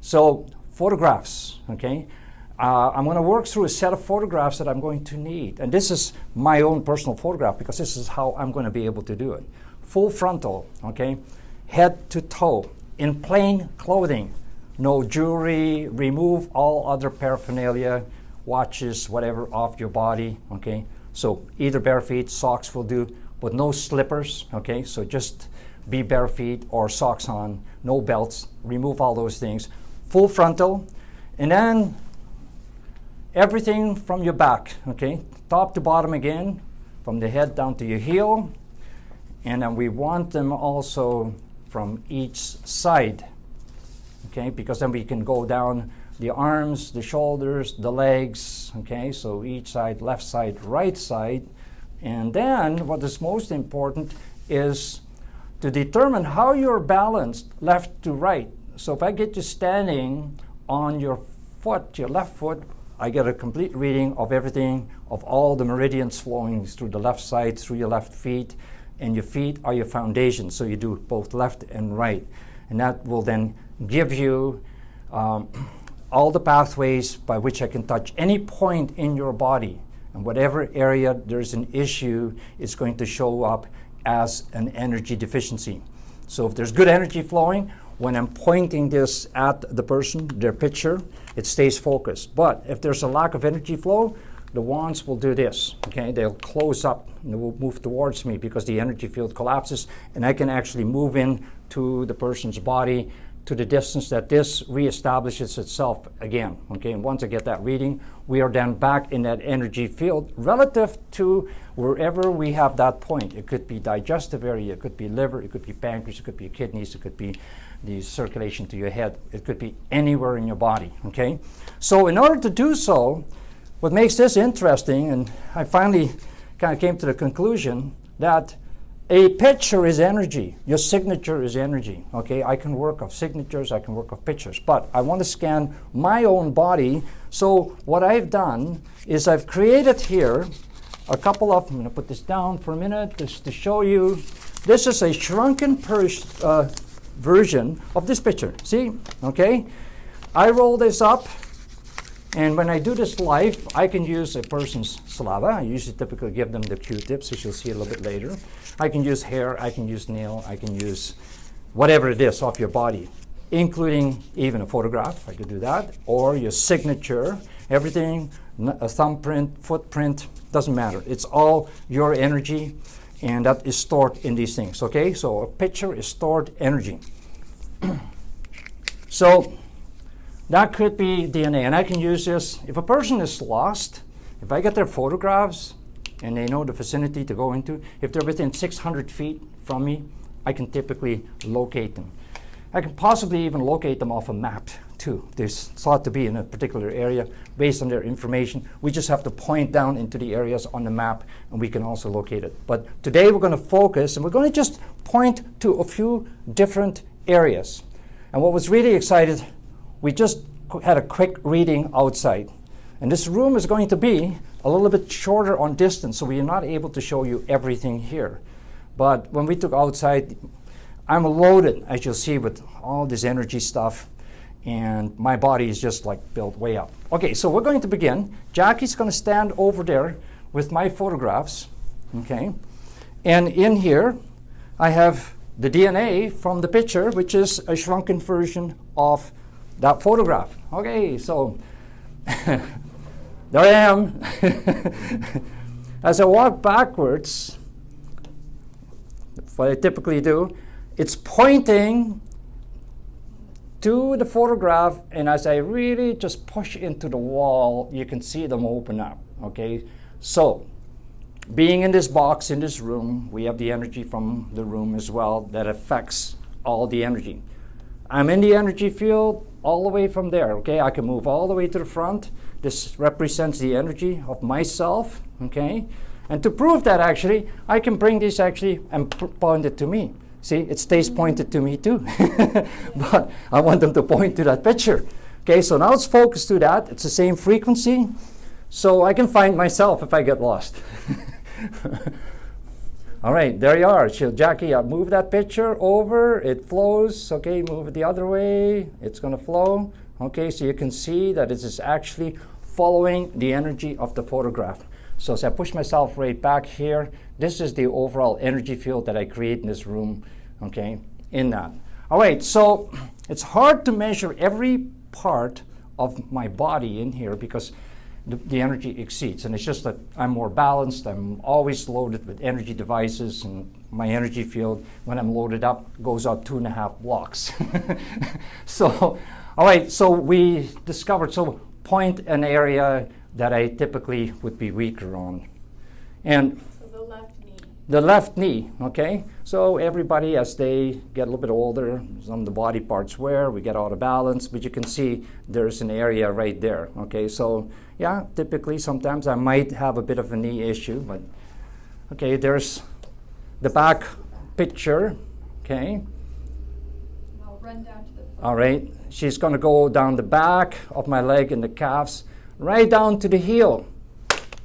So photographs, okay? I'm going to work through a set of photographs that I'm going to need. And this is my own personal photograph because this is how I'm going to be able to do it. Full frontal, okay? Head to toe, in plain clothing. No jewelry, remove all other paraphernalia, watches, whatever, off your body, okay? So either bare feet, socks will do, but no slippers, okay? So just be bare feet or socks on, no belts, remove all those things. Full frontal, and then everything from your back, okay? Top to bottom again, from the head down to your heel. And then we want them also from each side, okay? Because then we can go down the arms, the shoulders, the legs, okay? So each side, left side, right side. And then what is most important is to determine how you're balanced left to right. So if I get you standing on your foot, your left foot, I get a complete reading of everything, of all the meridians flowing through the left side, through your left feet, and your feet are your foundation. So you do both left and right. And that will then give you all the pathways by which I can touch any point in your body. And whatever area there's an issue, it's going to show up as an energy deficiency. So if there's good energy flowing, when I'm pointing this at the person, their picture, it stays focused. But if there's a lack of energy flow, the wands will do this, okay? They'll close up and they will move towards me because the energy field collapses, and I can actually move in to the person's body to the distance that this reestablishes itself again, okay? And once I get that reading, we are then back in that energy field relative to wherever we have that point. It could be digestive area, it could be liver, it could be pancreas, it could be kidneys, it could be the circulation to your head. It could be anywhere in your body, okay? So in order to do so, what makes this interesting, and I finally kind of came to the conclusion that a picture is energy. Your signature is energy, okay? I can work off signatures, I can work off pictures, but I want to scan my own body. So what I've done is I've created here a couple of, I'm going to put this down for a minute just to show you. This is a shrunken version of this picture. See, okay? I roll this up, and when I do this live, I can use a person's saliva. I usually typically give them the Q-tips, which you'll see a little bit later. I can use hair, I can use nail, I can use whatever it is off your body, including even a photograph. I could do that, or your signature, everything, a thumbprint, footprint, doesn't matter. It's all your energy, and that is stored in these things, okay? So a picture is stored energy. So that could be DNA, and I can use this. If a person is lost, if I get their photographs and they know the vicinity to go into, if they're within 600 feet from me, I can typically locate them. I can possibly even locate them off a map too. They're thought to be in a particular area based on their information. We just have to point down into the areas on the map, and we can also locate it. But today we're going to focus, and we're going to just point to a few different areas. And what was really exciting, we just had a quick reading outside. And this room is going to be a little bit shorter on distance, so we are not able to show you everything here. But when we took outside, I'm loaded, as you'll see, with all this energy stuff, and my body is just like built way up. Okay, so we're going to begin. Jackie's going to stand over there with my photographs, okay? And in here, I have the DNA from the picture, which is a shrunken version of that photograph. Okay, so there I am. As I walk backwards, what I typically do, it's pointing to the photograph, and as I really just push into the wall, you can see them open up, okay? So, being in this box, in this room, we have the energy from the room as well that affects all the energy. I'm in the energy field all the way from there, okay? I can move all the way to the front. This represents the energy of myself, okay? And to prove that, actually, I can bring this actually and point it to me. See, it stays pointed to me too. But I want them to point to that picture. Okay, so now it's focused to that. It's the same frequency. So I can find myself if I get lost. All right, there you are. Jackie, move that picture over. It flows. Okay, move it the other way. It's going to flow. Okay, so you can see that it is actually following the energy of the photograph. So as I push myself right back here, this is the overall energy field that I create in this room, okay, in that. All right, so it's hard to measure every part of my body in here because the energy exceeds. And it's just that I'm more balanced. I'm always loaded with energy devices, and my energy field, when I'm loaded up, goes up 2.5 blocks. So, all right, so we discovered, so point an area that I typically would be weaker on. And so the left knee. The left knee, okay? So everybody, as they get a little bit older, some of the body parts wear, we get out of balance, but you can see there's an area right there, okay? So yeah, typically sometimes I might have a bit of a knee issue, but okay, there's the back picture, okay? I'll run down to the foot. All right, she's gonna go down the back of my leg and the calves, right down to the heel.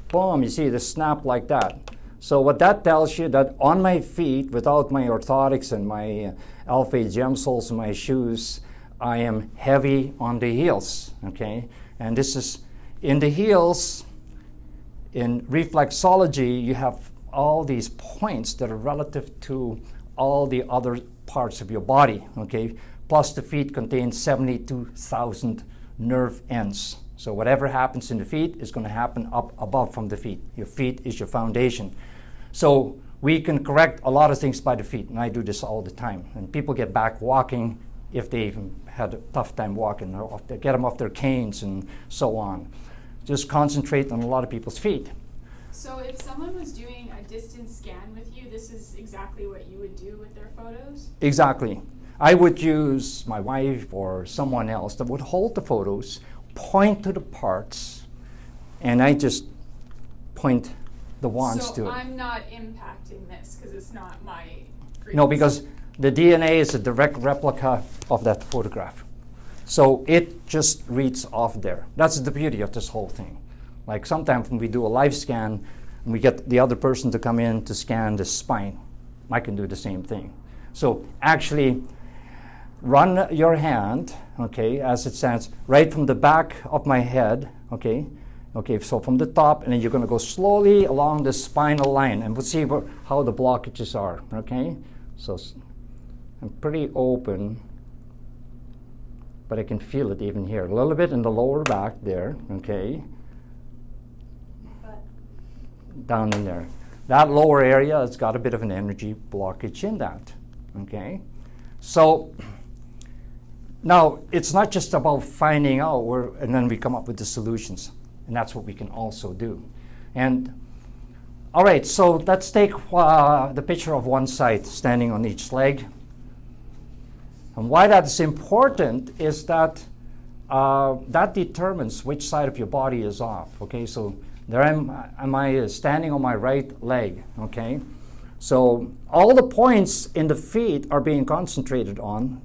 Boom, you see the snap like that. So what that tells you that on my feet, without my orthotics and my Alpha gem soles and my shoes, I am heavy on the heels, okay? And this is in the heels. In reflexology, you have all these points that are relative to all the other parts of your body, okay? Plus the feet contain 72,000 nerve ends. So whatever happens in the feet is going to happen up above from the feet. Your feet is your foundation. So we can correct a lot of things by the feet, and I do this all the time. And people get back walking if they even had a tough time walking, or get them off their canes and so on. Just concentrate on a lot of people's feet. So if someone was doing a distance scan with you, this is exactly what you would do with their photos? Exactly. I would use my wife or someone else that would hold the photos, point to the parts, and I just point the wands to it. So I'm not impacting this because it's not my frequency. No, because the DNA is a direct replica of that photograph. So it just reads off there. That's the beauty of this whole thing. Like sometimes when we do a live scan, and we get the other person to come in to scan the spine, I can do the same thing. So actually, run your hand, okay, as it stands, right from the back of my head, okay? Okay, so from the top, and then you're going to go slowly along the spinal line, and we'll see how the blockages are, okay? So I'm pretty open, but I can feel it even here. A little bit in the lower back there, okay? Down in there. That lower area has got a bit of an energy blockage in that, okay? So now, it's not just about finding out and then we come up with the solutions. And that's what we can also do. And, all right, so let's take the picture of one side standing on each leg. And why that's important is that that determines which side of your body is off, okay? So there am I standing on my right leg, okay? So all the points in the feet are being concentrated on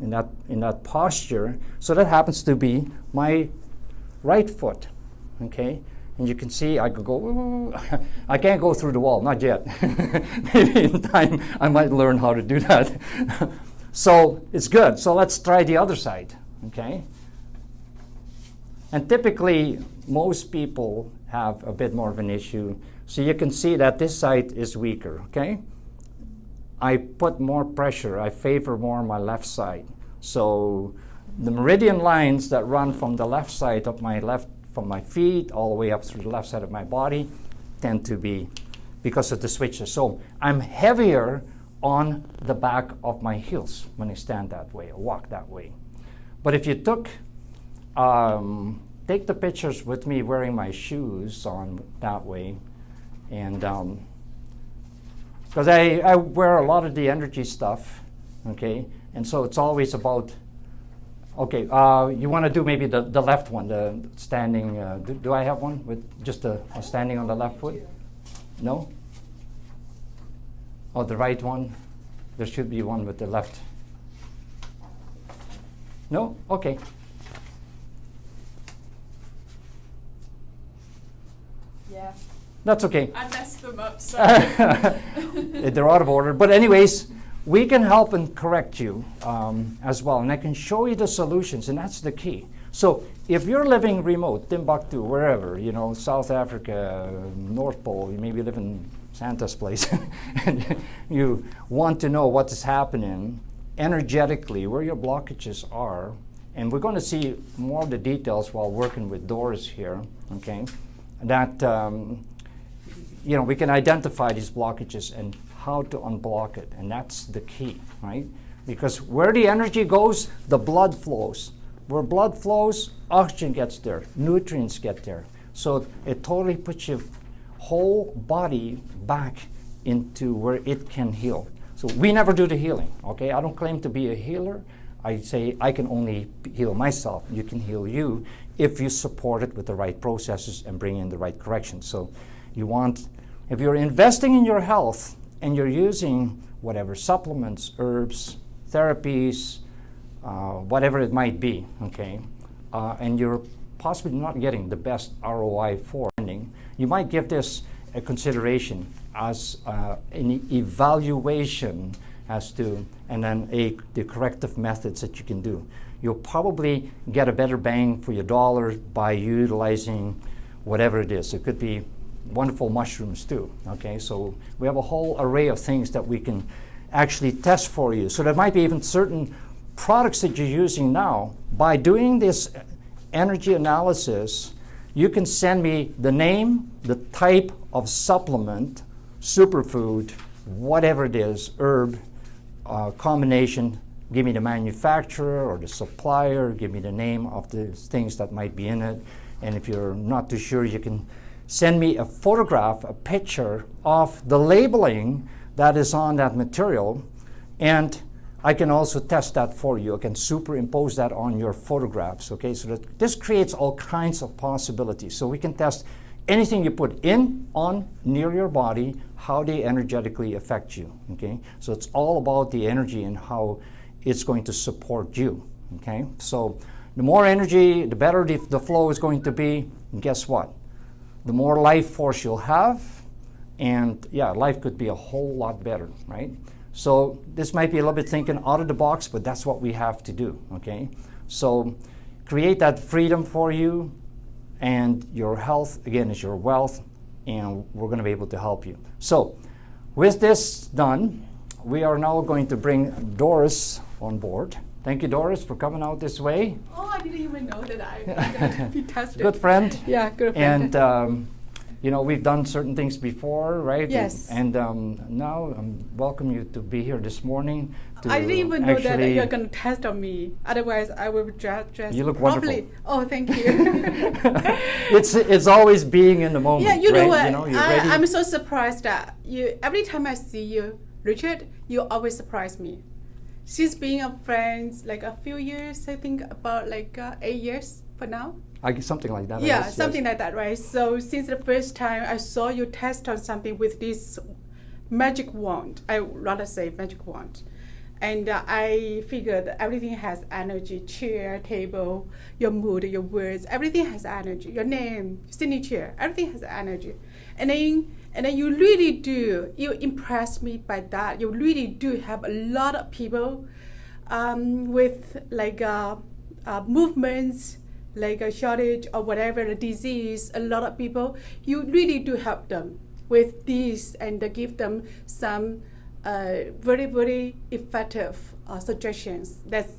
in that posture. So that happens to be my right foot, okay? And you can see I could go, I can't go through the wall, not yet. Maybe in time I might learn how to do that. So it's good. So let's try the other side, okay? And typically most people have a bit more of an issue. So you can see that this side is weaker, okay? I put more pressure, I favor more my left side. So the meridian lines that run from the left side of from my feet all the way up through the left side of my body tend to be because of the switches. So I'm heavier on the back of my heels when I stand that way or walk that way. But if you take the pictures with me wearing my shoes on that way, and because I wear a lot of the energy stuff, okay? And so it's always about, okay, you want to do maybe the left one, the standing, do I have one with just a standing on the left foot? No? Oh, the right one? There should be one with the left. No? Okay. Yeah. That's okay. I messed them up. Sorry. They're out of order. But anyways, we can help and correct you as well. And I can show you the solutions, and that's the key. So if you're living remote, Timbuktu, wherever, South Africa, North Pole, you maybe live in Santa's place, and you want to know what is happening energetically, where your blockages are, and we're going to see more of the details while working with Doris here, okay, that, we can identify these blockages and how to unblock it, and that's the key, right? Because where the energy goes, the blood flows. Where blood flows, oxygen gets there, nutrients get there. So it totally puts your whole body back into where it can heal. So we never do the healing, okay? I don't claim to be a healer. I say I can only heal myself. You can heal you if you support it with the right processes and bring in the right corrections. So if you're investing in your health and you're using whatever supplements, herbs, therapies, whatever it might be, okay, and you're possibly not getting the best ROI for ending, you might give this a consideration as an evaluation as to, and then the corrective methods that you can do. You'll probably get a better bang for your dollar by utilizing whatever it is. It could be wonderful mushrooms too, okay? So we have a whole array of things that we can actually test for you. So there might be even certain products that you're using now. By doing this energy analysis, you can send me the name, the type of supplement, superfood, whatever it is, herb, combination, give me the manufacturer or the supplier, give me the name of the things that might be in it. And if you're not too sure, you can send me a photograph, a picture of the labeling that is on that material, and I can also test that for you. I can superimpose that on your photographs, okay? So that this creates all kinds of possibilities. So we can test anything you put in, on, near your body, how they energetically affect you, okay? So it's all about the energy and how it's going to support you, okay? So the more energy, the better the flow is going to be, and guess what? The more life force you'll have, and yeah, life could be a whole lot better, right? So this might be a little bit thinking out of the box, but that's what we have to do, okay? So create that freedom for you, and your health, again, is your wealth, and we're going to be able to help you. So with this done, we are now going to bring Doris on board. Thank you, Doris, for coming out this way. Oh, I didn't even know that I was going to be tested. Good friend. Yeah, good friend. And we've done certain things before, right? Yes. And now I welcome you to be here this morning. I didn't even know that you're going to test on me. Otherwise, I will dress you look properly. wonderful. Oh, thank you. It's always being in the moment. Yeah, you know right? what? You're ready. I'm so surprised that every time I see you, Richard, you always surprise me. Since being a friend, like a few years, I think about 8 years for now. Something like that. Yeah, something like that, right? So since the first time I saw you test on something with this magic wand, I would rather say magic wand. And I figured everything has energy, chair, table, your mood, your words, everything has energy, your name, signature, everything has energy. And then you really do, you impress me by that. You really do have a lot of people with movements, like a shortage or whatever, a disease, a lot of people, you really do help them with this and give them some very, very effective suggestions. That's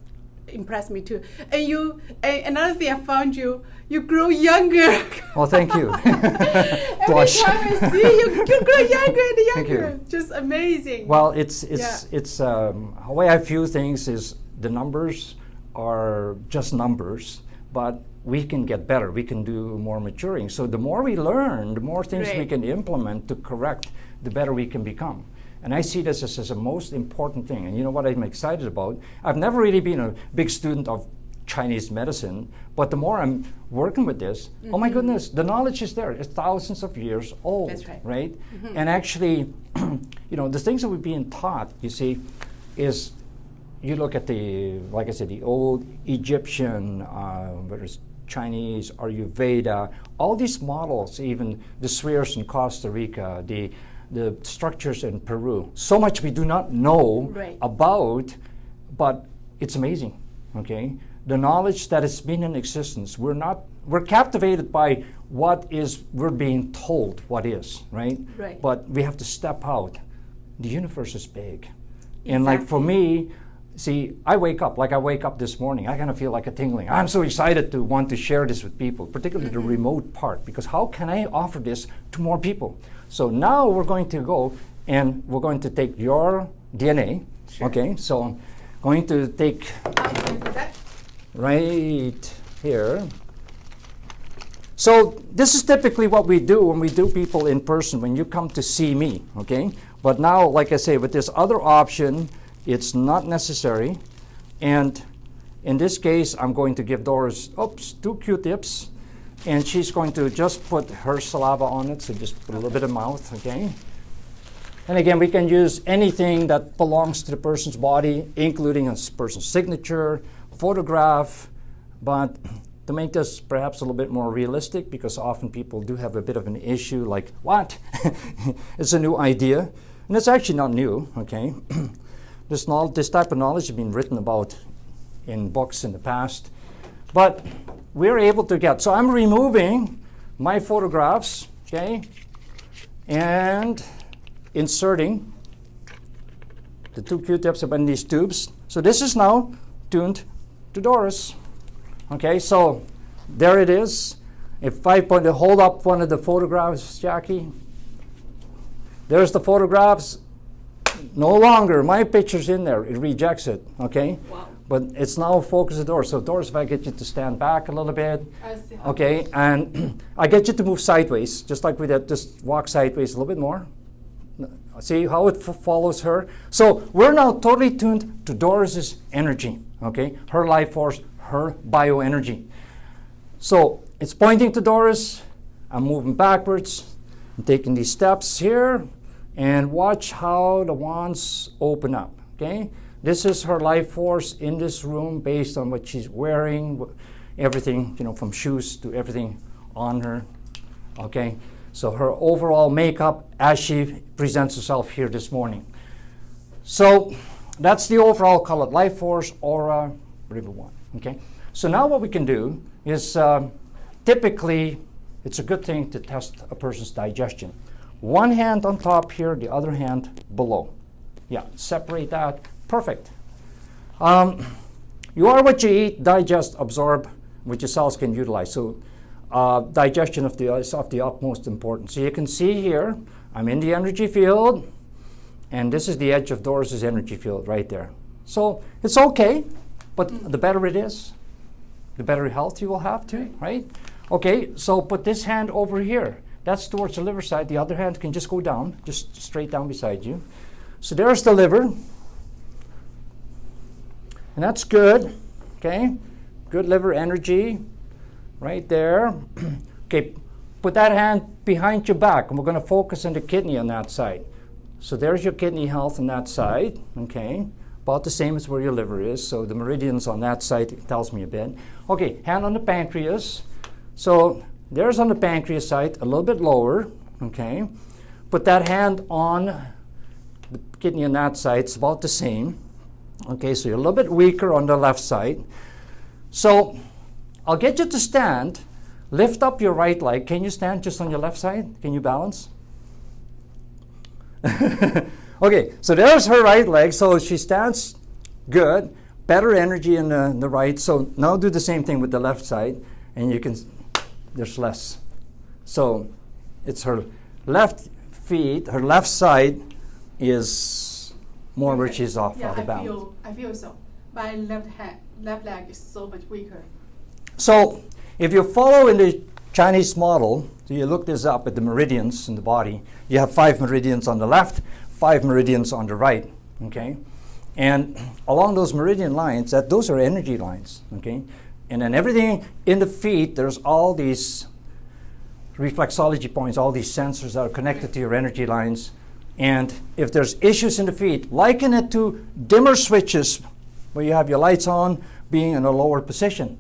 impressed me too. And another thing I found you grow younger. Well, thank you. Every time I see you, you grow younger and younger. Thank you. Just amazing. Well, it's the way I view things is the numbers are just numbers, but we can get better. We can do more maturing. So the more we learn, the more things we can implement to correct, the better we can become. And I see this as a most important thing. And you know what I'm excited about? I've never really been a big student of Chinese medicine, but the more I'm working with this, oh my goodness, the knowledge is there. It's thousands of years old. That's right. Right? Mm-hmm. And actually, the things that we're being taught, you see, is you look at the old Egyptian, whether it's Chinese, Ayurveda, all these models, even the spheres in Costa Rica, the structures in Peru. So much we do not know Right. about, but it's amazing, okay? The knowledge that has been in existence, we're captivated by we're being told what is, right? Right. But we have to step out. The universe is big. And like for me, see, I wake up this morning, I kind of feel like a tingling. I'm so excited to want to share this with people, particularly the remote part, because how can I offer this to more people? So now we're going to go and we're going to take your DNA, okay? So I'm going to take right here. So this is typically what we do when we do people in person, when you come to see me, okay? But now, like I say, with this other option, it's not necessary. And in this case, I'm going to give Doris, 2 Q-tips, and she's going to just put her saliva on it, so just put a little bit of mouth, okay? And again, we can use anything that belongs to the person's body, including a person's signature, photograph, but to make this perhaps a little bit more realistic, because often people do have a bit of an issue like, what? It's a new idea. And it's actually not new, okay? This type of knowledge has been written about in books in the past. But we're able to get, so I'm removing my photographs, okay? And inserting the 2 Q-tips up in these tubes. So this is now tuned to Doris. Okay, so there it is. If I hold up one of the photographs, Jackie, there's the photographs. No longer my picture's in there. It rejects it, okay? Wow. But it's now focused at Doris. So Doris, if I get you to stand back a little bit, okay, and I get you to move sideways, just like we did, just walk sideways a little bit more. See how it follows her? So we're now totally tuned to Doris's energy, okay? Her life force, her bioenergy. So it's pointing to Doris. I'm moving backwards. I'm taking these steps here, and watch how the wands open up, okay? This is her life force in this room based on what she's wearing, everything, from shoes to everything on her, okay? So her overall makeup as she presents herself here this morning. So that's the overall color, life force, aura, whatever you want, okay? So now what we can do is typically it's a good thing to test a person's digestion. One hand on top here, the other hand below. Yeah, separate that. Perfect. You are what you eat, digest, absorb, which your cells can utilize. So digestion is of the utmost importance. So you can see here, I'm in the energy field, and this is the edge of Doris's energy field right there. So it's okay, but the better it is, the better health you will have too, right? Okay, so put this hand over here. That's towards the liver side. The other hand can just go down, just straight down beside you. So there's the liver. And that's good, okay? Good liver energy right there. Okay, put that hand behind your back, and we're going to focus on the kidney on that side. So there's your kidney health on that side, okay? About the same as where your liver is, so the meridians on that side tells me a bit. Okay, hand on the pancreas. So there's on the pancreas side, a little bit lower, okay? Put that hand on the kidney on that side, it's about the same. Okay, so you're a little bit weaker on the left side. So I'll get you to stand, lift up your right leg. Can you stand just on your left side? Can you balance? Okay, so there's her right leg. So she stands good, better energy in the right. So now do the same thing with the left side, and you can, there's less. So it's her left feet, her left side is more where she's off of the balance. I feel so. My left leg is so much weaker. So if you follow in the Chinese model, so you look this up at the meridians in the body, you have 5 meridians on the left, 5 meridians on the right, okay? And along those meridian lines, those are energy lines, okay? And then everything in the feet, there's all these reflexology points, all these sensors that are connected to your energy lines. And if there's issues in the feet, liken it to dimmer switches where you have your lights on being in a lower position.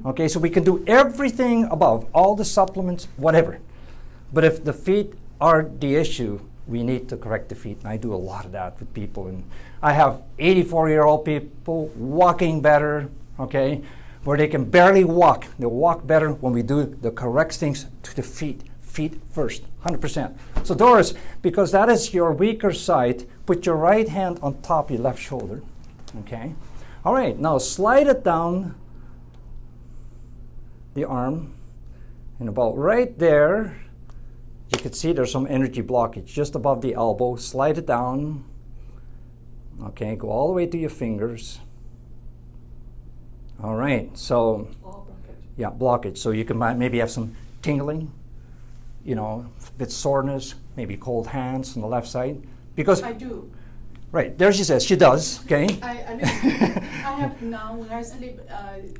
Okay, so we can do everything above, all the supplements, whatever. But if the feet are the issue, we need to correct the feet. And I do a lot of that with people. And I have 84-year-old people walking better, okay, where they can barely walk. They walk better when we do the correct things to the feet. Feet first, 100%. So Doris, because that is your weaker side, put your right hand on top of your left shoulder, okay? All right, now slide it down the arm, and about right there, you can see there's some energy blockage just above the elbow. Slide it down. Okay, go all the way to your fingers. All right, so yeah, blockage. So you can maybe have some tingling, you know, a bit soreness, maybe cold hands on the left side. Because I do. Right, there she says, she does, okay? I have now, when I sleep...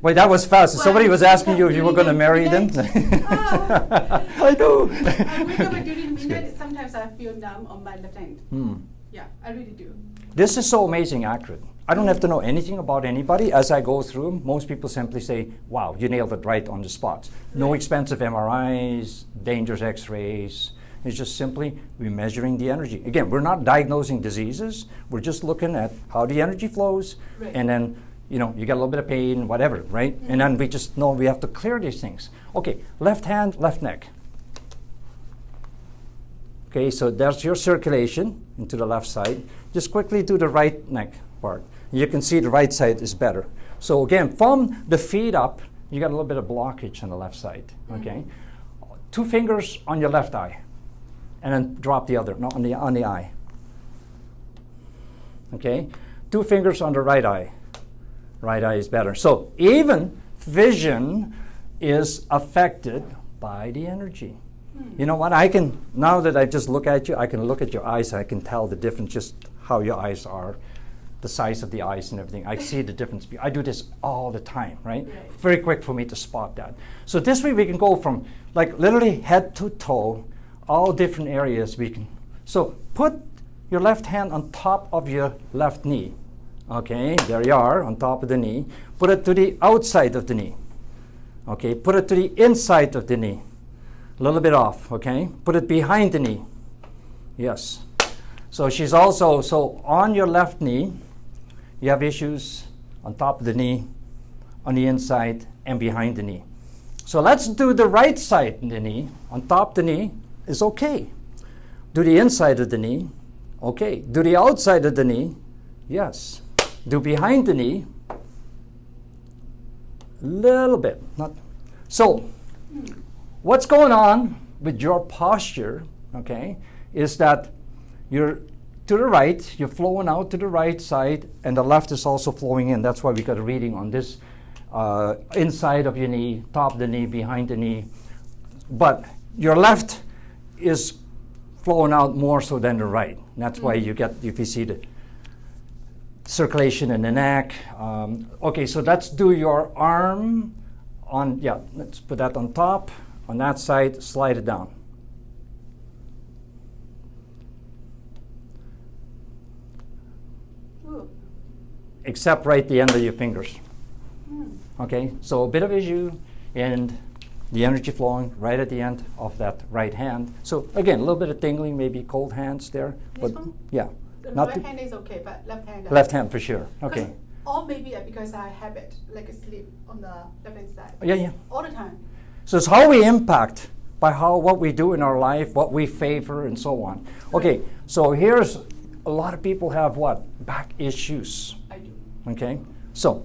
Wait, that was fast. Well, Somebody was asking you if you were going to marry them. I do. I wake up during midnight, sometimes I feel numb on my left hand. Yeah, I really do. This is so amazing accurate. I don't have to know anything about anybody. As I go through, most people simply say, wow, you nailed it right on the spot. No expensive MRIs, dangerous x-rays. It's just simply we're measuring the energy. Again, we're not diagnosing diseases. We're just looking at how the energy flows, and then, you know, you get a little bit of pain, whatever, right? And then we just know we have to clear these things. Okay, left hand, left neck. Okay, so there's your circulation into the left side. Just quickly do the right neck part. You can see the right side is better. So again, from the feet up, you got a little bit of blockage on the left side, okay? 2 fingers on your left eye. And then drop the other, not on the eye. Okay? 2 fingers on the right eye. Right eye is better. So even vision is affected by the energy. You know what? I can, now that I just look at you, I can look at your eyes, I can tell the difference, just how your eyes are, the size of the eyes and everything. I see the difference. I do this all the time, right? Very quick for me to spot that. So this way we can go from like literally head to toe, all different areas we can. So put your left hand on top of your left knee. Okay, there you are, on top of the knee. Put it to the outside of the knee. Okay, put it to the inside of the knee. A little bit off, okay? Put it behind the knee. Yes. So she's also, so on your left knee, you have issues on top of the knee, on the inside, and behind the knee. So let's do the right side of the knee. On top of the knee is okay. Do the inside of the knee, okay. Do the outside of the knee, yes. Do behind the knee, a little bit. Not. So what's going on with your posture, okay, is that you're to the right, you're flowing out to the right side, and the left is also flowing in. That's why we got a reading on this inside of your knee, top of the knee, behind the knee. But your left is flowing out more so than the right. And that's why you get, if you see the circulation in the neck. Okay, so let's do your arm on, yeah, let's put that on top. On that side, slide it down. Ooh. Except right the end of your fingers. Okay, so a bit of issue and the energy flowing right at the end of that right hand. So again, a little bit of tingling, maybe cold hands there. This But one? yeah. The Not right too- hand is okay, but left hand... Left hand for sure, okay. Or maybe because I have it, like a sleep on the left hand side. Yeah, yeah. All the time. So it's how we impact by what we do in our life, what we favor, and so on. Okay, so here's a lot of people have what? Back issues. I do. Okay, so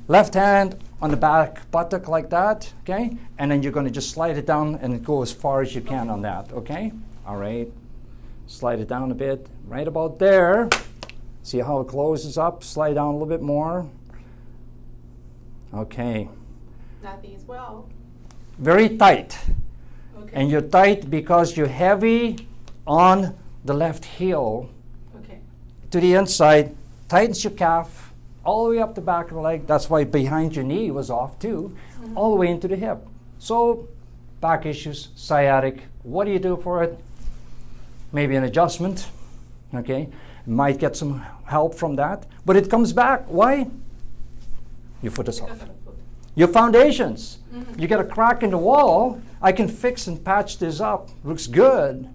left hand on the back buttock like that, okay? And then you're going to just slide it down and go as far as you can on that, okay? All right, slide it down a bit, right about there. See how it closes up? Slide down a little bit more. Okay. Nothing as well. Very tight. Okay. And you're tight because you're heavy on the left heel Okay. to the inside. Tightens your calf all the way up the back of the leg. That's why behind your knee was off too, all the way into the hip. So back issues, sciatic. What do you do for it? Maybe an adjustment. Okay. Might get some help from that. But it comes back. Why? Your foot is off. Because of the foot. Your foundations. You get a crack in the wall, I can fix and patch this up. Looks good.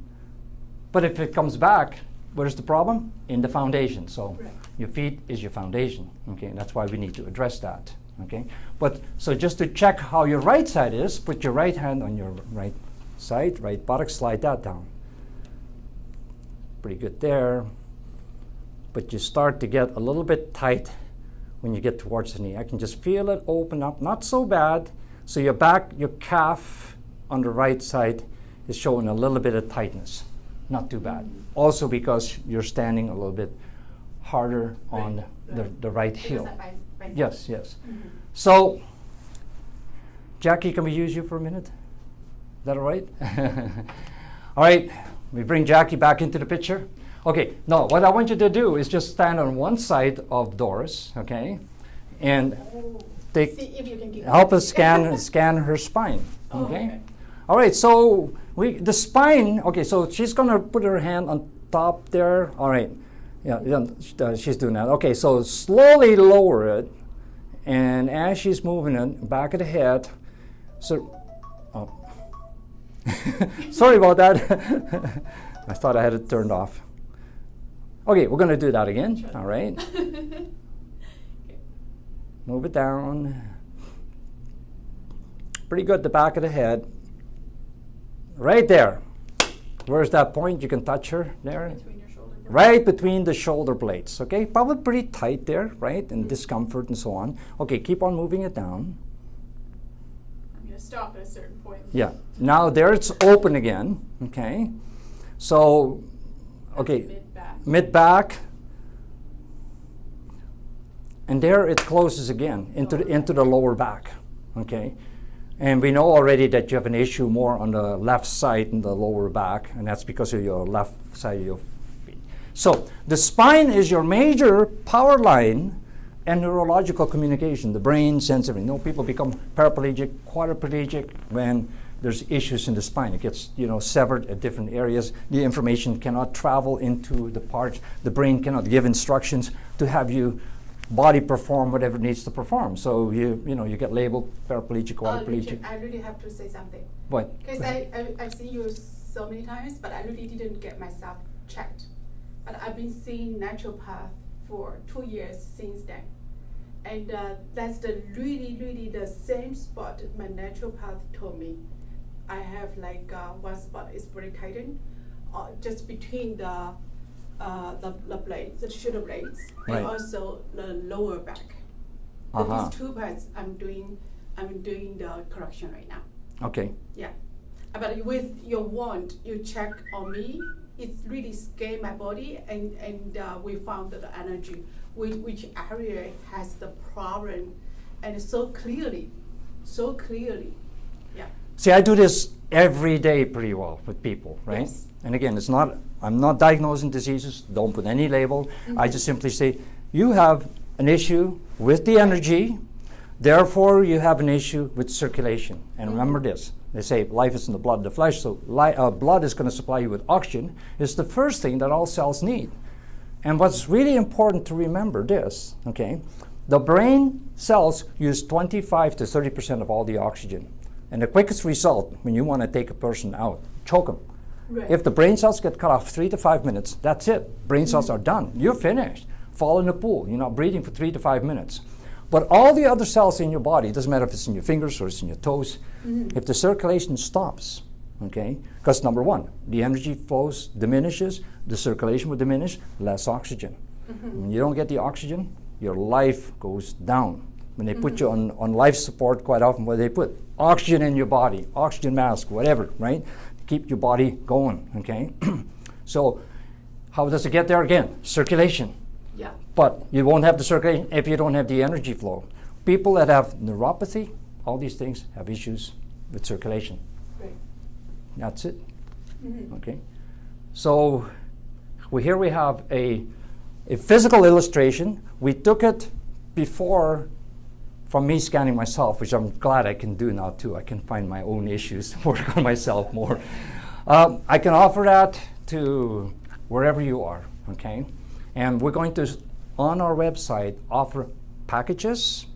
But if it comes back, where's the problem? In the foundation. So your feet is your foundation. Okay, that's why we need to address that. Okay, but so just to check how your right side is, put your right hand on your right side, right buttock, slide that down. Pretty good there. But you start to get a little bit tight when you get towards the knee. I can just feel it open up, not so bad. So your back, your calf on the right side is showing a little bit of tightness. Not too bad. Also because you're standing a little bit harder on the right heel. Yes, yes. So, Jackie, can we use you for a minute? Is that all right? All right, we bring Jackie back into the picture. Okay, now what I want you to do is just stand on one side of Doris, okay? And help us scan her spine, okay? All right, so the spine, okay, so she's gonna put her hand on top there. All right, yeah, she's doing that. Okay, so slowly lower it, and as she's moving it, back of the head, so, oh. Sorry about that. I thought I had it turned off. Okay, we're gonna do that again, all right? Move it down. Pretty good, the back of the head. Right there. Where's that point? You can touch her there. Between your shoulder blades. Right between the shoulder blades, okay? Probably pretty tight there, right? And discomfort and so on. Okay, keep on moving it down. I'm going to stop at a certain point. Yeah. Now there it's open again, okay? So, okay. Mid-back. Mid-back. And there it closes again into the lower back, okay? And we know already that you have an issue more on the left side in the lower back, and that's because of your left side of your feet. So the spine is your major power line and neurological communication. The brain sends everything. You know, people become paraplegic, quadriplegic when there's issues in the spine. It gets, severed at different areas. The information cannot travel into the parts. The brain cannot give instructions to have you body perform whatever it needs to perform. So you get labeled paraplegic, quadriplegic. I really have to say something. What? Because I've seen you so many times, but I really didn't get myself checked. But I've been seeing naturopath for 2 years since then. And that's really the same spot my naturopath told me. I have one spot is very tightened, just between the blades, the shoulder blades, right. And also the lower back. These 2 parts I'm doing the correction right now. Okay. Yeah. But with your wand, you check on me, it's really scanned my body, and we found the energy, which area has the problem, and so clearly. Yeah. See, I do this every day pretty well with people, right? Yes. And again, I'm not diagnosing diseases, don't put any label. I just simply say, you have an issue with the energy, therefore you have an issue with circulation. And remember this, they say life is in the blood of the flesh, so blood is going to supply you with oxygen. It's the first thing that all cells need. And what's really important to remember this, okay, the brain cells use 25 to 30% of all the oxygen. And the quickest result when you want to take a person out, choke them. Right. If the brain cells get cut off 3 to 5 minutes, that's it. Brain cells are done. You're finished. Fall in the pool. You're not breathing for 3 to 5 minutes. But all the other cells in your body, it doesn't matter if it's in your fingers or it's in your toes, if the circulation stops, okay, because number one, the energy flows diminishes, the circulation will diminish, less oxygen. When you don't get the oxygen, your life goes down. When they put you on life support, quite often what do they put? Oxygen in your body, oxygen mask, whatever, right? Keep your body going, okay? So how does it get there again? Circulation. Yeah. But you won't have the circulation if you don't have the energy flow. People that have neuropathy, all these things have issues with circulation. Right. That's it. Okay. So here we have a physical illustration. We took it before from me scanning myself, which I'm glad I can do now too. I can find my own issues, work on myself more. I can offer that to wherever you are, okay? And we're going to, on our website, offer packages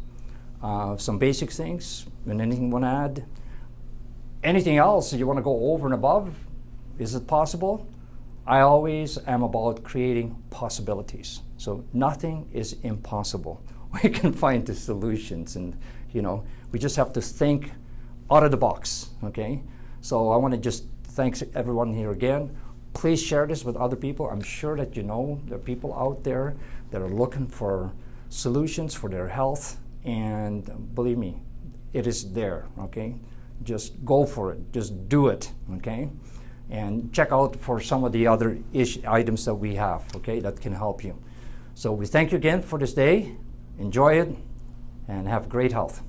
Some basic things, and anything you want to add? Anything else you want to go over and above? Is it possible? I always am about creating possibilities. So nothing is impossible. We can find the solutions, and we just have to think out of the box, okay? So I want to just thank everyone here again. Please share this with other people. I'm sure that there are people out there that are looking for solutions for their health, and believe me, it is there, okay? Just go for it, just do it, okay? And check out for some of the other items that we have, okay, that can help you. So we thank you again for this day. Enjoy it, and have great health.